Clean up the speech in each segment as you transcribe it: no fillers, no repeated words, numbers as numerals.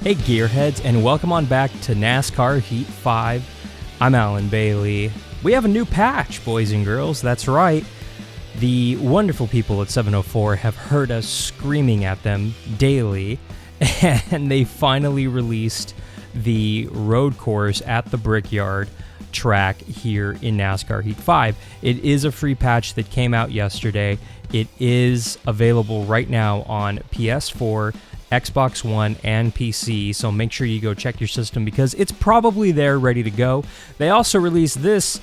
Hey gearheads, and welcome on back to NASCAR Heat 5. I'm Alan Bailey. We have a new patch, boys and girls, that's right. The wonderful people at 704 have heard us screaming at them daily, and they finally released the road course at the Brickyard track here in NASCAR Heat 5. It is a free patch that came out yesterday. It is available right now on PS4, Xbox One, and PC, so make sure you go check your system because it's probably there ready to go. They also released this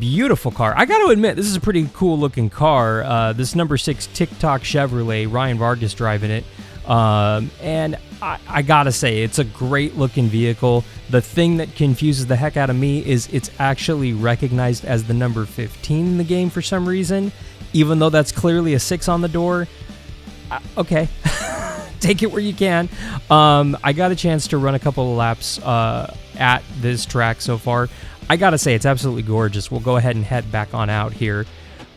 beautiful car. I gotta admit, this is a pretty cool looking car. This number 6 TikTok Chevrolet, Ryan Vargas driving it. And I gotta say, it's a great looking vehicle. The thing that confuses the heck out of me is it's actually recognized as the number 15 in the game for some reason, even though that's clearly a 6 on the door. Okay. Take it where you can. I got a chance to run a couple of laps at this track so far. I gotta say, it's absolutely gorgeous. We'll go ahead and head back on out here.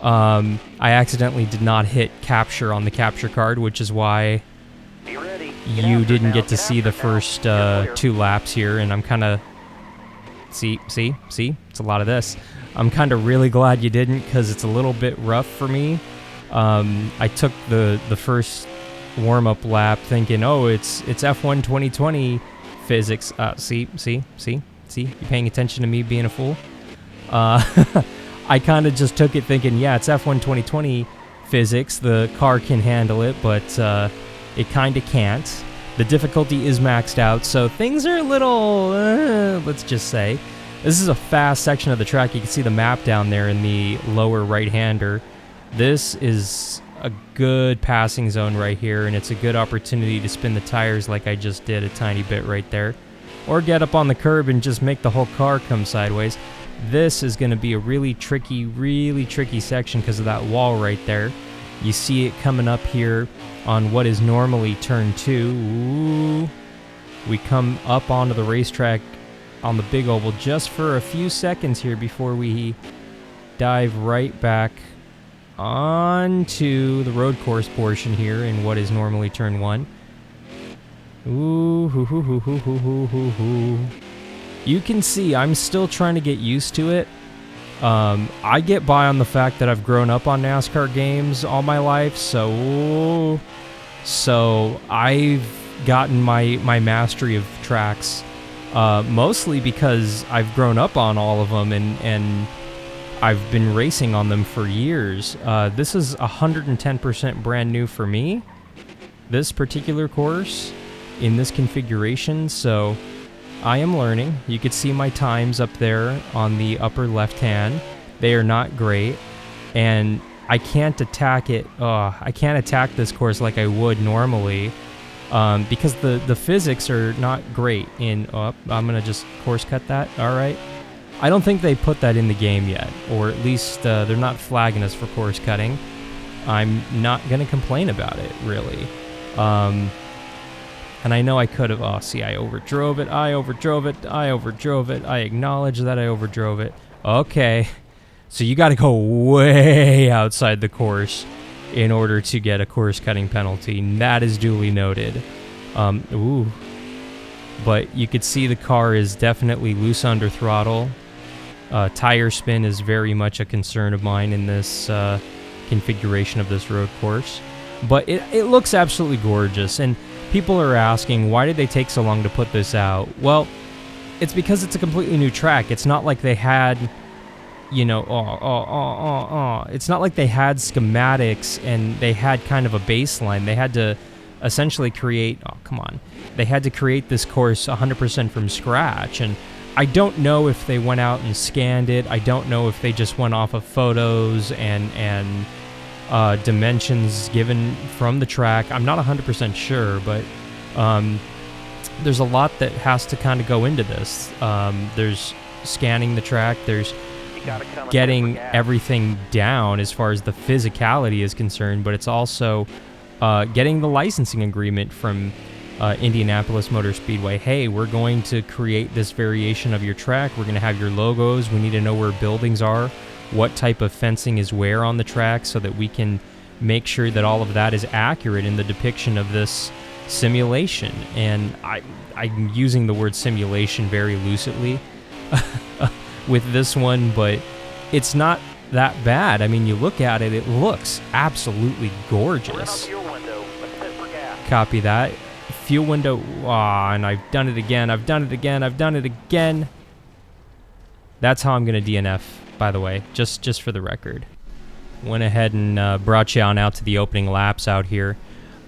I accidentally did not hit capture on the capture card, which is why you didn't get to see the first 2 laps here, and I'm kind of... See? It's a lot of this. I'm kind of really glad you didn't, because it's a little bit rough for me. I took the first warm-up lap thinking, oh, it's F1 2020 physics. See? You paying attention to me being a fool? I kind of just took it thinking, yeah, it's F1 2020 physics. The car can handle it, but it kind of can't. The difficulty is maxed out, so things are a little, let's just say. This is a fast section of the track. You can see the map down there in the lower right-hander. This is a good passing zone right here, and it's a good opportunity to spin the tires like I just did a tiny bit right there, or get up on the curb and just make the whole car come sideways. This is going to be a really tricky section because of that wall right there. You see it coming up here on what is normally turn 2. Ooh. We come up onto the racetrack on the big oval just for a few seconds here before we dive right back onto the road course portion here in what is normally turn 1. Ooh, hoo, hoo, hoo, hoo, hoo, hoo, hoo, hoo. You can see I'm still trying to get used to it. I get by on the fact that I've grown up on NASCAR games all my life, so I've gotten my mastery of tracks, mostly because I've grown up on all of them and I've been racing on them for years. This is 110% brand new for me, this particular course in this configuration, so I am learning. You could see my times up there on the upper left hand. They are not great, and I can't attack it. I can't attack this course like I would normally because the physics are not great in... I'm going to just course cut that. All right. I don't think they put that in the game yet, or at least they're not flagging us for course cutting. I'm not going to complain about it, really. And I know I could have... Oh, see, I overdrove it. I acknowledge that I overdrove it. Okay. So you got to go way outside the course in order to get a course cutting penalty. That is duly noted. Ooh. But you could see the car is definitely loose under throttle. Tire spin is very much a concern of mine in this configuration of this road course. But it looks absolutely gorgeous, and people are asking, why did they take so long to put this out? Well, it's because it's a completely new track. It's not like they had, you know, it's not like they had schematics and they had kind of a baseline. They had to essentially create, they had to create this course 100% from scratch, and I don't know if they went out and scanned it. I don't know if they just went off of photos and dimensions given from the track. I'm not 100% sure, but there's a lot that has to kind of go into this. There's scanning the track, there's getting everything down as far as the physicality is concerned, but it's also getting the licensing agreement from Indianapolis Motor Speedway. Hey, we're going to create this variation of your track. We're going to have your logos. We need to know where buildings are, what type of fencing is where on the track, so that we can make sure that all of that is accurate in the depiction of this simulation. And I'm using the word simulation very lucidly with this one, but it's not that bad. I mean, you look at it, it looks absolutely gorgeous. Copy that. Fuel window. And I've done it again. I've done it again. That's how I'm going to DNF, by the way, just for the record. Went ahead and brought you on out to the opening laps out here.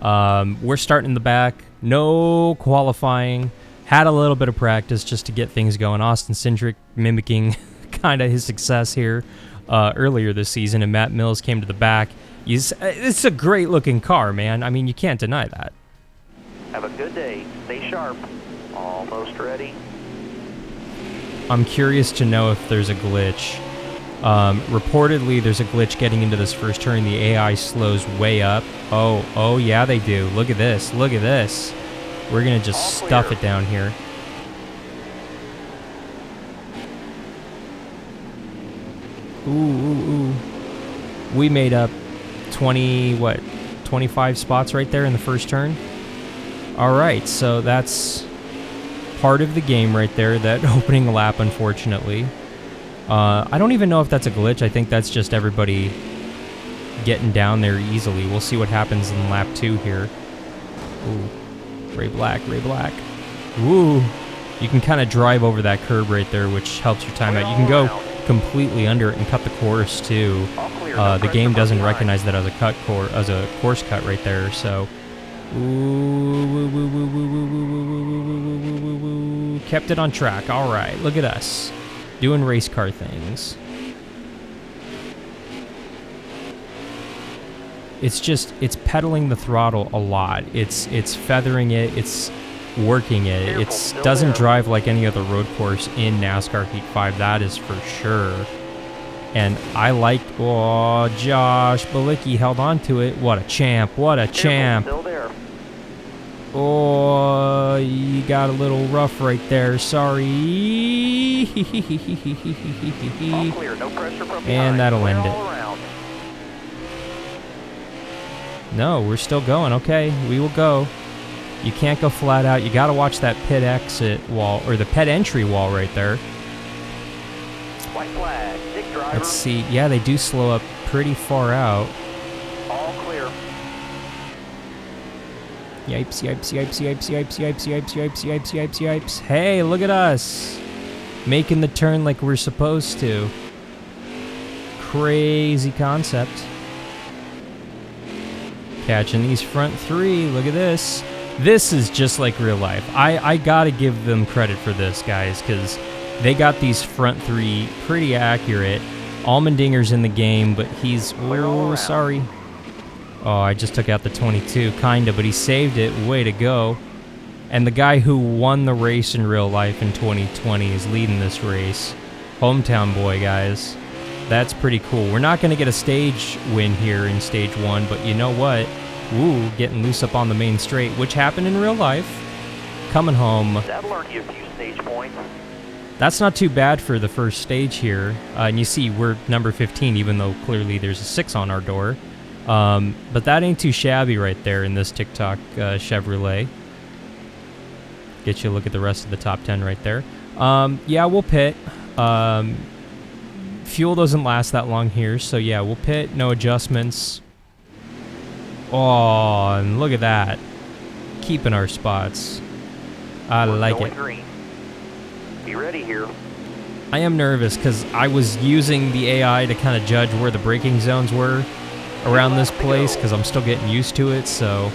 We're starting in the back. No qualifying. Had a little bit of practice just to get things going. Austin Cindric mimicking kind of his success here earlier this season, and Matt Mills came to the back. It's a great-looking car, man. I mean, you can't deny that. Have a good day. Stay sharp. Almost ready. I'm curious to know if there's a glitch. Reportedly, there's a glitch getting into this first turn. The AI slows way up. Oh, yeah, they do. Look at this. Look at this. We're going to just stuff it down here. Ooh. We made up 25 spots right there in the first turn. All right, so that's part of the game right there, that opening lap, unfortunately. I don't even know if that's a glitch. I think that's just everybody getting down there easily. We'll see what happens in lap 2 here. Ooh, Ray Black. Ooh, you can kind of drive over that curb right there, which helps your time out. You can go completely under it and cut the course too. The game doesn't recognize that as a course cut right there, so... Ooh, kept it on track. All right, look at us doing race car things. It's pedaling the throttle a lot. It's feathering it. It's working it. It doesn't drive like any other road course in NASCAR Heat 5. That is for sure. And I like. Oh, Josh Balicki held on to it. What a champ! What a champ! Still there. Oh, you got a little rough right there. Sorry. All clear. No pressure from behind. And that'll end it. Around. No, we're still going. Okay, we will go. You can't go flat out. You got to watch that pit exit wall, or the pit entry wall right there. White flag. Dick driver. Let's see. Yeah, they do slow up pretty far out. All clear. Yipes. Hey, look at us. Making the turn like we're supposed to. Crazy concept. Catching these front 3. Look at this. This is just like real life. I gotta give them credit for this, guys, because they got these front 3 pretty accurate. Allmendinger's in the game, but he's... Oh, sorry. Oh, I just took out the 22, kinda, but he saved it. Way to go. And the guy who won the race in real life in 2020 is leading this race. Hometown boy, guys. That's pretty cool. We're not going to get a stage win here in stage 1, but you know what? Ooh, getting loose up on the main straight, which happened in real life. Coming home. That'll earn you a few stage points. That's not too bad for the first stage here. And you see, we're number 15, even though clearly there's a 6 on our door. But that ain't too shabby right there in this TikTok Chevrolet. Get you a look at the rest of the top 10 right there. Yeah, we'll pit. Fuel doesn't last that long here, so yeah, we'll pit. No adjustments. Oh, and look at that. Keeping our spots. I like it. Green. Be ready here. I am nervous because I was using the AI to kind of judge where the braking zones were around this place because I'm still getting used to it, so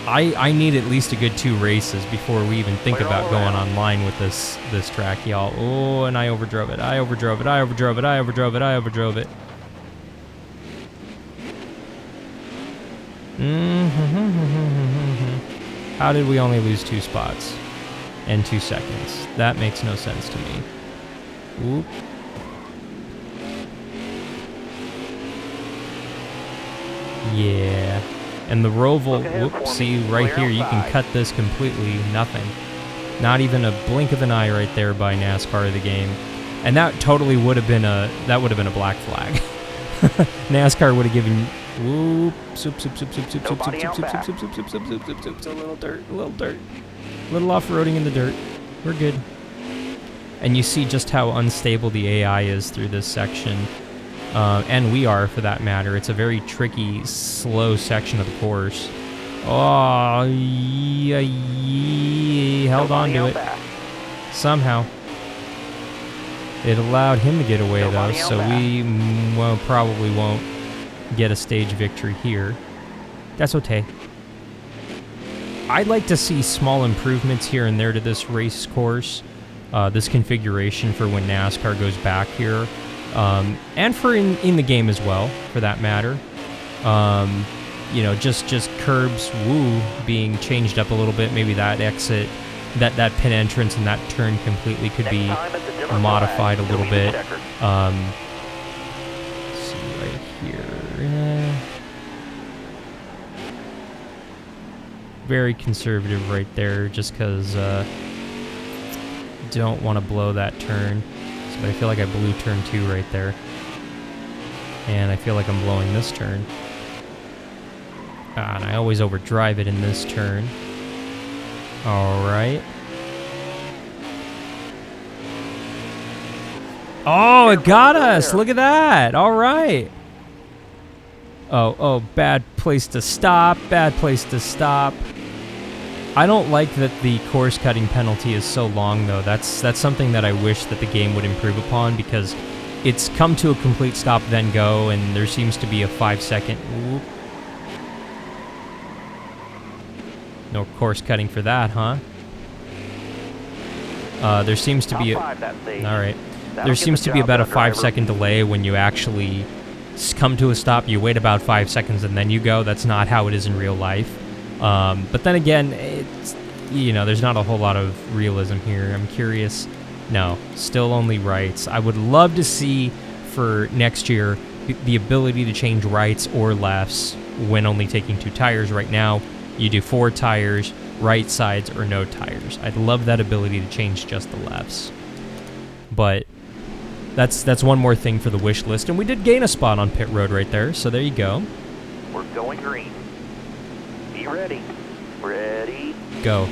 I need at least a good 2 races before we even think about going online with this track, y'all. Oh, and I overdrove it. I overdrove it. How did we only lose 2 spots and 2 seconds? That makes no sense to me. Oop. Yeah. And the Roval, whoop, see right here, you can cut this completely, nothing. Not even a blink of an eye right there by NASCAR the game. And that totally would have been a black flag. NASCAR would have given Whoop. Soup, soup, soup, soup, soup, soup, soup, Nobody soup, out soup, back. soup, soup, soup, soup, soup, soup, soup, soup, a little dirt, a little dirt. A little off-roading in the dirt. We're good. And you see just how unstable the AI is through this section. And we are, for that matter. It's a very tricky, slow section of the course. Oh, yeah, held on to it. Somehow. It allowed him to get away, though, so we probably won't get a stage victory here. That's okay. I'd like to see small improvements here and there to this race course, this configuration for when NASCAR goes back here, and for in the game as well, for that matter. You know, just curbs, being changed up a little bit. Maybe that exit, that pit entrance and that turn completely could be modified a little bit. Let's see right here. Very conservative right there, just because don't want to blow that turn. But I feel like I blew turn 2 right there. And I feel like I'm blowing this turn. And I always overdrive it in this turn. Alright. Oh, it got us! Look at that! Alright. Oh, bad place to stop. Bad place to stop. I don't like that the course cutting penalty is so long, though. That's something that I wish that the game would improve upon, because it's come to a complete stop, then go, and there seems to be a 5-second... Whoop. No course cutting for that, huh? There seems to be a... Alright. There seems to be about a 5-second delay when you actually come to a stop. You wait about 5 seconds and then you go. That's not how it is in real life. But then again, it's, you know, there's not a whole lot of realism here. I'm curious. No, still only rights. I would love to see for next year the ability to change rights or lefts when only taking 2 tires. Right now, you do 4 tires, right sides, or no tires. I'd love that ability to change just the lefts. But that's one more thing for the wish list. And we did gain a spot on pit road right there, so there you go. We're going green. Be ready. Ready. Go.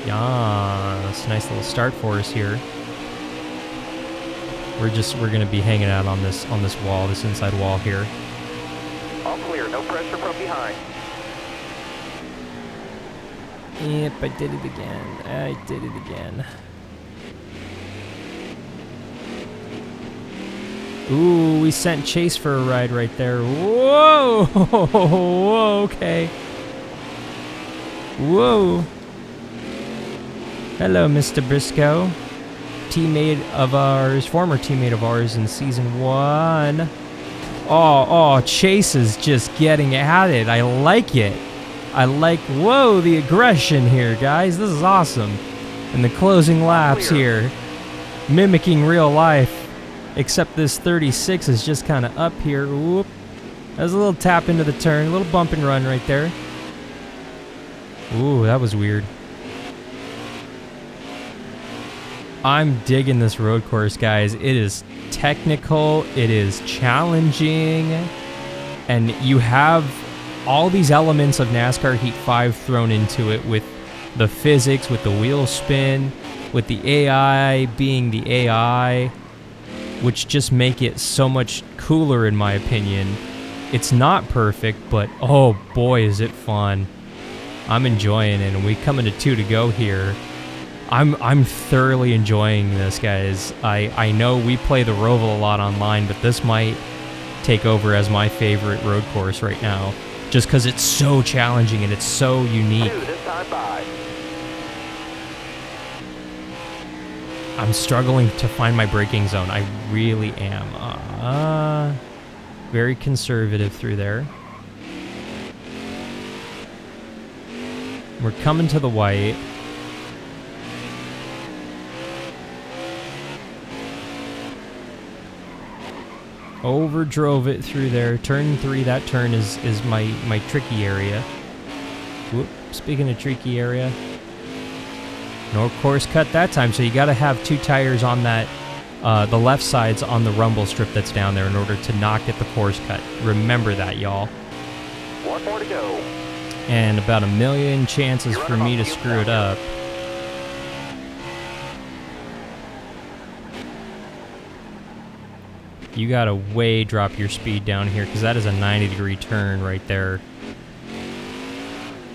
Yeah, that's a nice little start for us here. We're gonna be hanging out on this wall, this inside wall here. All clear, no pressure from behind. Yep, I did it again. Ooh, we sent Chase for a ride right there. Whoa! Whoa, okay. Whoa. Hello, Mr. Briscoe. Former teammate of ours in Season 1. Oh, Chase is just getting at it. I like it. Whoa, the aggression here, guys. This is awesome. And the closing laps here, mimicking real life. Except this 36 is just kind of up here. Whoop. There's a little tap into the turn, a little bump and run right there. Ooh, that was weird. I'm digging this road course, guys. It is technical, it is challenging, and you have all these elements of NASCAR Heat 5 thrown into it with the physics, with the wheel spin, with the AI being the AI, which just make it so much cooler in my opinion. It's not perfect, but oh boy is it fun. I'm enjoying it, and we come into 2 to go here. I'm thoroughly enjoying this, guys. I know we play the Roval a lot online, but this might take over as my favorite road course right now, just because it's so challenging and it's so unique. 2 this time by. I'm struggling to find my braking zone. I really am. Very conservative through there. We're coming to the white. Overdrove it through there. Turn 3, that turn is my tricky area. Whoop, speaking of tricky area. No course cut that time, so you got to have 2 tires on that, the left side's on the rumble strip that's down there in order to not get the course cut. Remember that, y'all. One more to go. And about 1,000,000 chances for me to screw it up. You gotta way drop your speed down here, because that is a 90-degree turn right there.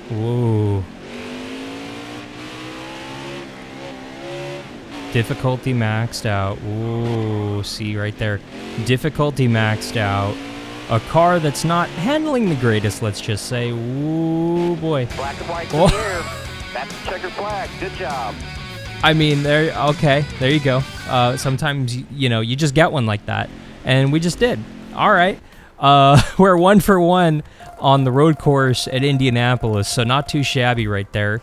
Whoa. Difficulty maxed out. Whoa, see right there. Difficulty maxed out. A car that's not handling the greatest, let's just say. Ooh, boy. Black and white in the air. That's the checkered flag. Good job. I mean, okay, there you go. Sometimes, you know, you just get one like that. And we just did. All right. We're 1 for 1 on the road course at Indianapolis, so not too shabby right there.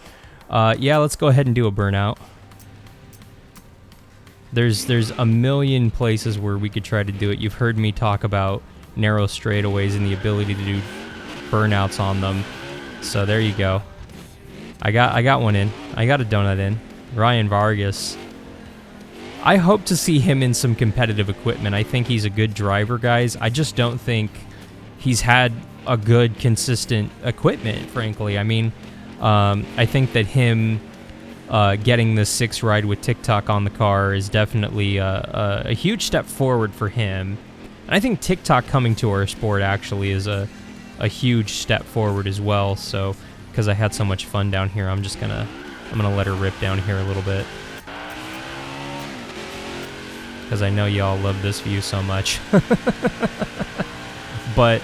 Yeah, let's go ahead and do a burnout. There's a million places where we could try to do it. You've heard me talk about narrow straightaways and the ability to do burnouts on them. So there you go. I got one in. I got a donut in. Ryan Vargas. I hope to see him in some competitive equipment. I think he's a good driver, guys. I just don't think he's had a good, consistent equipment, frankly. I mean, I think that him getting the 6 ride with TikTok on the car is definitely a huge step forward for him. And I think TikTok coming to our sport actually is a huge step forward as well. So, because I had so much fun down here, I'm gonna let her rip down here a little bit, because I know y'all love this view so much. But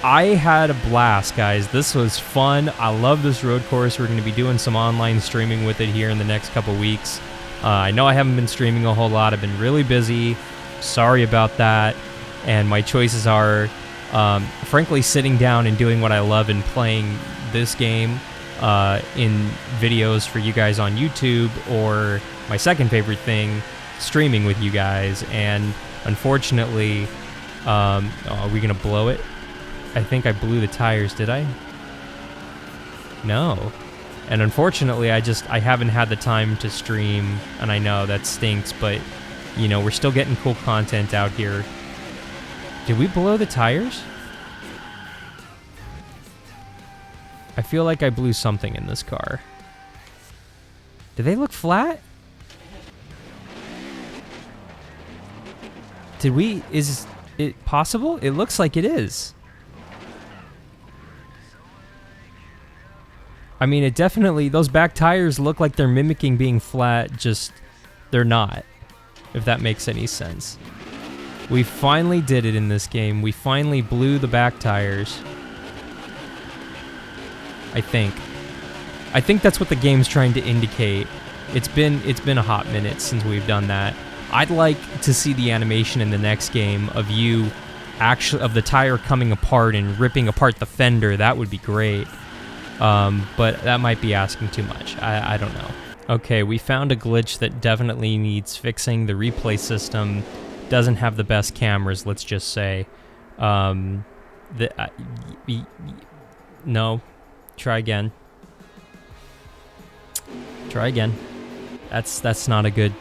I had a blast, guys. This was fun. I love this road course. We're going to be doing some online streaming with it here in the next couple weeks. I know I haven't been streaming a whole lot. I've been really busy. Sorry about that. And my choices are, frankly, sitting down and doing what I love and playing this game in videos for you guys on YouTube, or my second favorite thing, streaming with you guys. And unfortunately, are we gonna blow it? I think I blew the tires, did I? No. And unfortunately, I haven't had the time to stream, and I know that stinks, but you know, we're still getting cool content out here. Did we blow the tires? I feel like I blew something in this car. Do they look flat? Is it possible? It looks like it is. I mean, it definitely, those back tires look like they're mimicking being flat, just they're not, if that makes any sense. We finally did it in this game. We finally blew the back tires. I think that's what the game's trying to indicate. It's been a hot minute since we've done that. I'd like to see the animation in the next game of the tire coming apart and ripping apart the fender. That would be great. But that might be asking too much. I don't know. Okay, we found a glitch that definitely needs fixing. The replay system doesn't have the best cameras, let's just say. No. Try again. Try again. That's not a good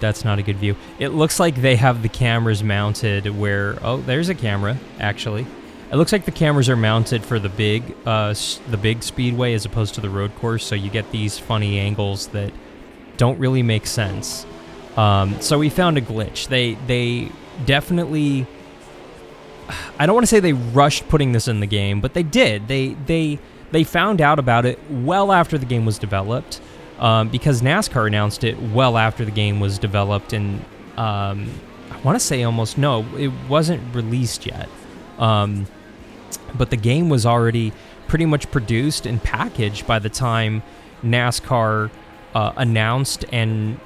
view. It looks like they have the cameras mounted where, oh, there's a camera actually. It looks like the cameras are mounted for the big speedway as opposed to the road course, so you get these funny angles that don't really make sense. So we found a glitch. They definitely, I don't want to say they rushed putting this in the game, but they did. They found out about it well after the game was developed, because NASCAR announced it well after the game was developed, and I want to say almost, no, it wasn't released yet. But the game was already pretty much produced and packaged by the time NASCAR announced and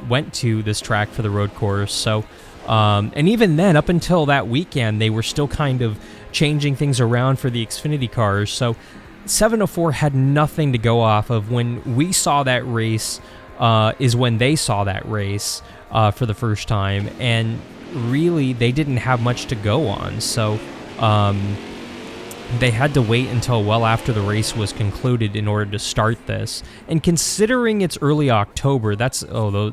went to this track for the road course. So, and even then, up until that weekend, they were still kind of changing things around for the Xfinity cars. So 704 had nothing to go off of. When we saw that race is when they saw that race for the first time, and really they didn't have much to go on. So they had to wait until well after the race was concluded in order to start this. And considering it's early October, that's what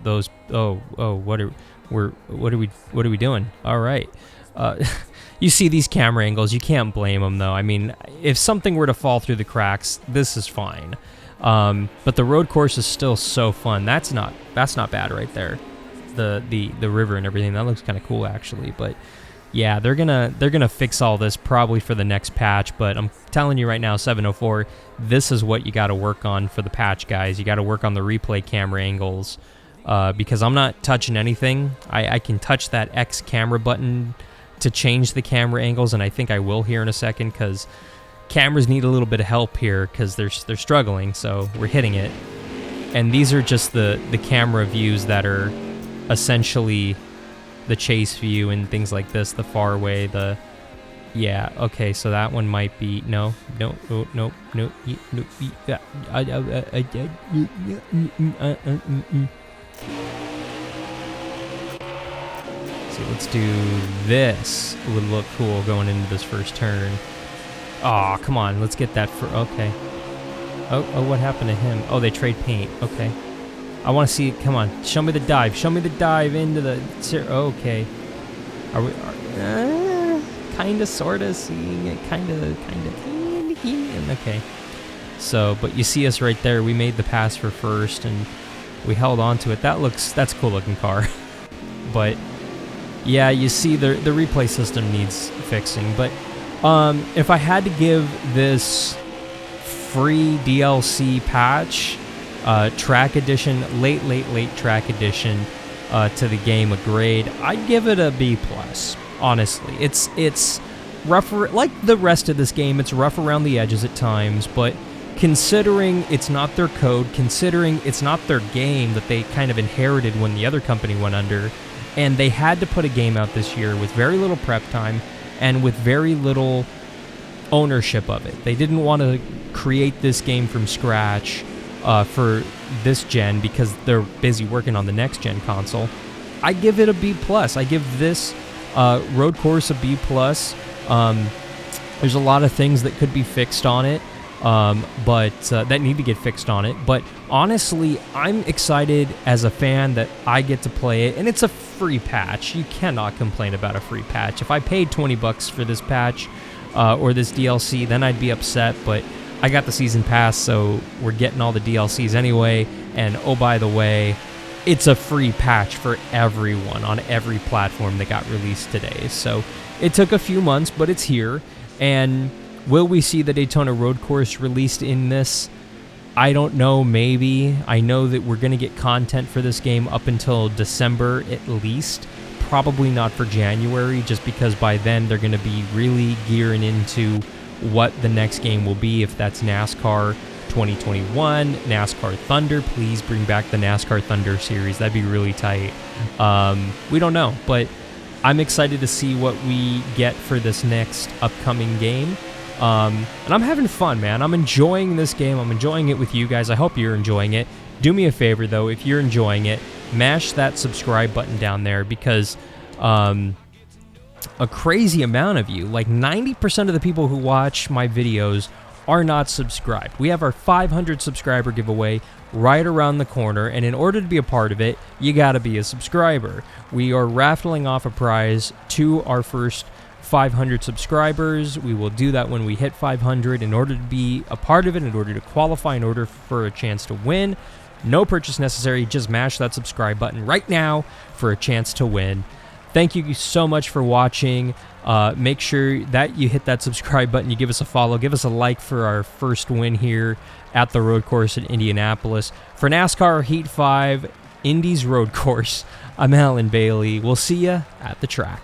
are we doing? All right. You see these camera angles, you can't blame them though. I mean, if something were to fall through the cracks, this is fine. But the road course is still so fun. That's not bad right there. The river and everything, that looks kind of cool actually. But yeah, they're gonna fix all this probably for the next patch. But I'm telling you right now, 704, this is what you got to work on for the patch, guys. You got to work on the replay camera angles, because I'm not touching anything. I can touch that X camera button to change the camera angles, and I think I will here in a second, because cameras need a little bit of help here because they're struggling, so we're hitting it. And these are just the camera views that are essentially the chase view and things like this, the far away, yeah, okay, so that one might be, no, see, let's do this. It would look cool going into this first turn. Oh, come on, let's get that for, okay. Oh, what happened to him? Oh, they trade paint, okay. I want to see, come on, show me the dive. Show me the dive into the, okay. Are we, kind of, sort of seeing it, kind of, okay. So, but you see us right there, we made the pass for first, and we held on to it. That's a cool looking car. But, yeah, you see the replay system needs fixing, but if I had to give this free DLC patch, track edition, late track edition to the game a grade, I'd give it a B+. Honestly, it's rough, like the rest of this game. It's rough around the edges at times, but considering it's not their code, considering it's not their game that they kind of inherited when the other company went under, and they had to put a game out this year with very little prep time and with very little ownership of it. They didn't want to create this game from scratch for this gen because they're busy working on the next gen console. I give it a B+. I give this road course a B+. There's a lot of things that could be fixed on it, but that need to get fixed on it. But honestly, I'm excited as a fan that I get to play it, and it's a free patch. You cannot complain about a free patch. If I paid $20 for this patch or this DLC, then I'd be upset, but I got the season pass, so we're getting all the DLCs anyway. And oh, by the way, it's a free patch for everyone on every platform that got released today. So it took a few months, but it's here. And will we see the Daytona Road Course released in this? I don't know, maybe. I know that we're going to get content for this game up until December at least. Probably not for January, just because by then they're going to be really gearing into what the next game will be, if that's NASCAR 2021, NASCAR Thunder. Please bring back the NASCAR Thunder series. That'd be really tight. We don't know, but I'm excited to see what we get for this next upcoming game. And I'm having fun, man. I'm enjoying this game. I'm enjoying it with you guys. I hope you're enjoying it. Do me a favor, though, if you're enjoying it, mash that subscribe button down there, because a crazy amount of you, like 90% of the people who watch my videos, are not subscribed. We have our 500 subscriber giveaway right around the corner, and in order to be a part of it, you gotta be a subscriber. We are raffling off a prize to our first 500 subscribers. We will do that when we hit 500 in order to be a part of it, in order to qualify, in order for a chance to win. No purchase necessary. Just mash that subscribe button right now for a chance to win. Thank you so much for watching. Make sure that you hit that subscribe button. You give us a follow. Give us a like for our first win here at the road course in Indianapolis. For NASCAR Heat 5, Indy's Road Course, I'm Alan Bailey. We'll see you at the track.